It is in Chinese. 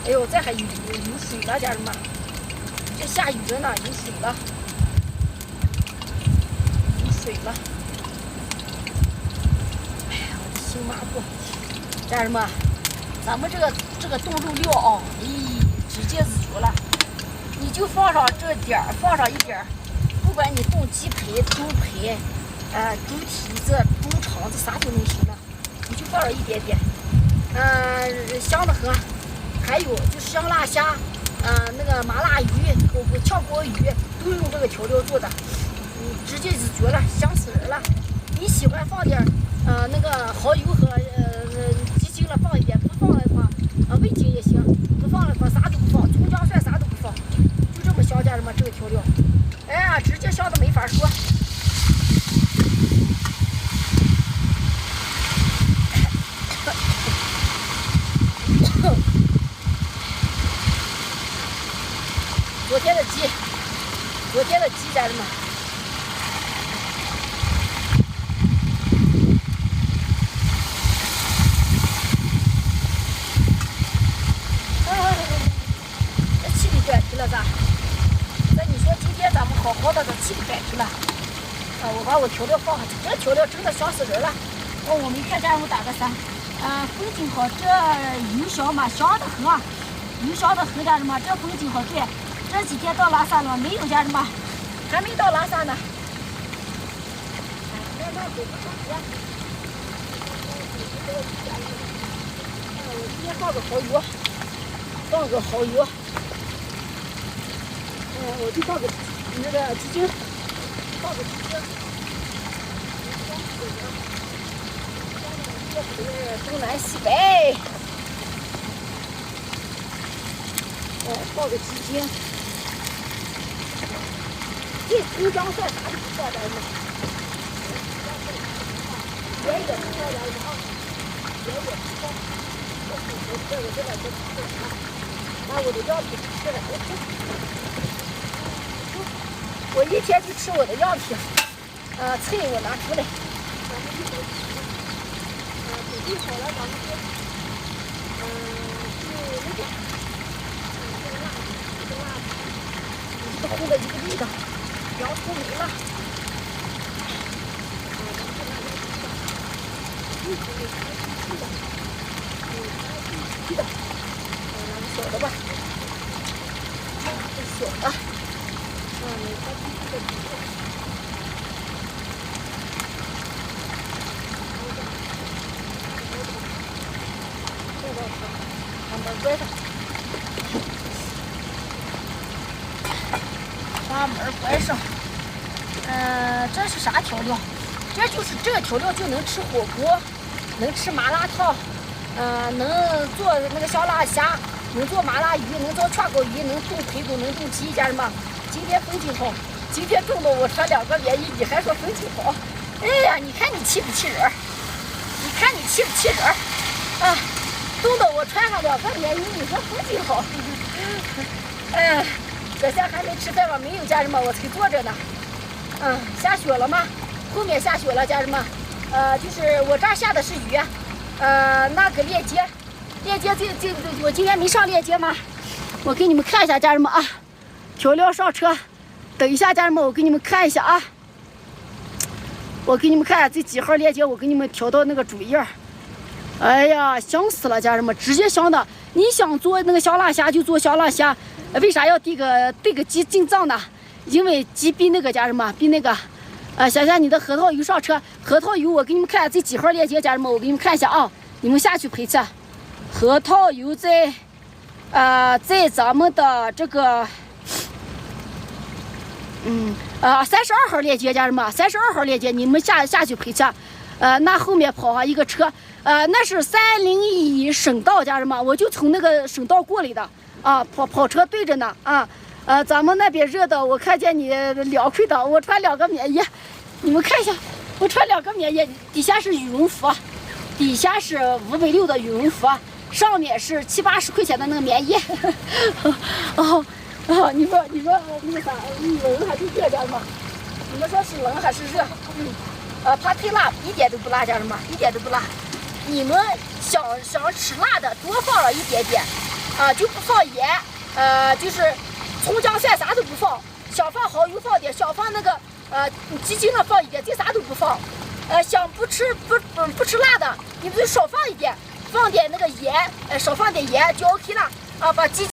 哎呦，这还有水了，家人们，这下雨了呢，有水了，有水了。哎呀，我的心麻不？家人们，咱们这个冻肉料啊，咦，直接是绝了。你就放上这点儿，放上一点儿，不管你冻鸡排、猪排，猪蹄子、猪肠子啥都能行了，你就放上一点点，香的很。还有就是香辣虾，那个麻辣鱼、炝锅鱼都用这个调料做的，直接是绝了，香死人了。你喜欢放点那个蚝油和鸡精了放一点，不放的话味精也行，不放的话啥都不放，葱姜蒜啥都不放，就这么香，家人们，这个调料，哎呀，直接香的没法说。昨天的鸡，家人们，这气力短皮了咋？那你说今天咱们好好的，这气力短皮了。我把我调料放下去，这调料真的香死人了。我没看家人们打个3。风景好，这油香嘛，香的很啊，油香的很，家人们，这风景好对。这几天到拉萨了没有，家人们？还没到拉萨呢。慢慢走，不着急。我今天放个蚝油，我就放个那个鸡精，放个鸡精。东南西北，放个鸡精。这葱姜蒜啥都不放，家人们，别也不放，家人们啊，别也不放。这个拿我的样品吃了，我一天就吃我的样品，菜我拿出来，咱们一会儿吃。准备好了，咱们就那个，这个辣子，烘了一个地的。洋葱没了，拿个小的吧，这小的，把门关上。这是啥调料？这就是这个调料就能吃火锅，能吃麻辣烫，能做那个香辣虾，能做麻辣鱼，能做炝锅鱼，能冻排骨，能冻鸡。家人们，今天风景好，今天冻得我穿2个棉衣，你还说风景好？哎呀，你看你气不气人？你看你气不气人？冻得我穿上2个棉衣，你说风景好？这下还没吃饭吗？没有，家人们，我才坐着呢。下雪了吗？后面下雪了，家人们。就是我这儿下的是雨。那个链接这我今天没上链接吗？我给你们看一下，家人们啊。调料上车，等一下，家人们，我给你们看一下啊。我给你们看这几号链接，我给你们调到那个主页。哎呀，香死了，家人们，直接香的。你想做那个香辣虾就做香辣虾，为啥要兑个鸡进藏呢？因为鸡比那个，家人们，比那个，想想你的核桃油上车，核桃油我给你们看这几号链接，家人们，我给你们看一下啊，你们下去陪去。核桃油在咱们的这个32号链接，家人们，32号链接，你们下去陪去。那后面跑上一个车，那是301省道，家人们，我就从那个省道过来的啊，跑车对着呢啊。咱们那边热的，我看见你凉快的，我穿2个棉衣，你们看一下，我穿2个棉衣，底下是羽绒服，底下是560的羽绒服，上面是70、80块钱的那个棉衣。你说那个啥，冷还是热，家人们？你们说是冷还是热？怕太辣，一点都不辣，家人们，一点都不辣。你们想吃辣的，多放了一点点。就不放盐，就是葱姜蒜啥都不放，想放蚝油放点，想放那个鸡精呢放一点，这啥都不放。想不吃辣的，你们就少放一点，放点那个盐，少放点盐就 OK 了啊，把鸡。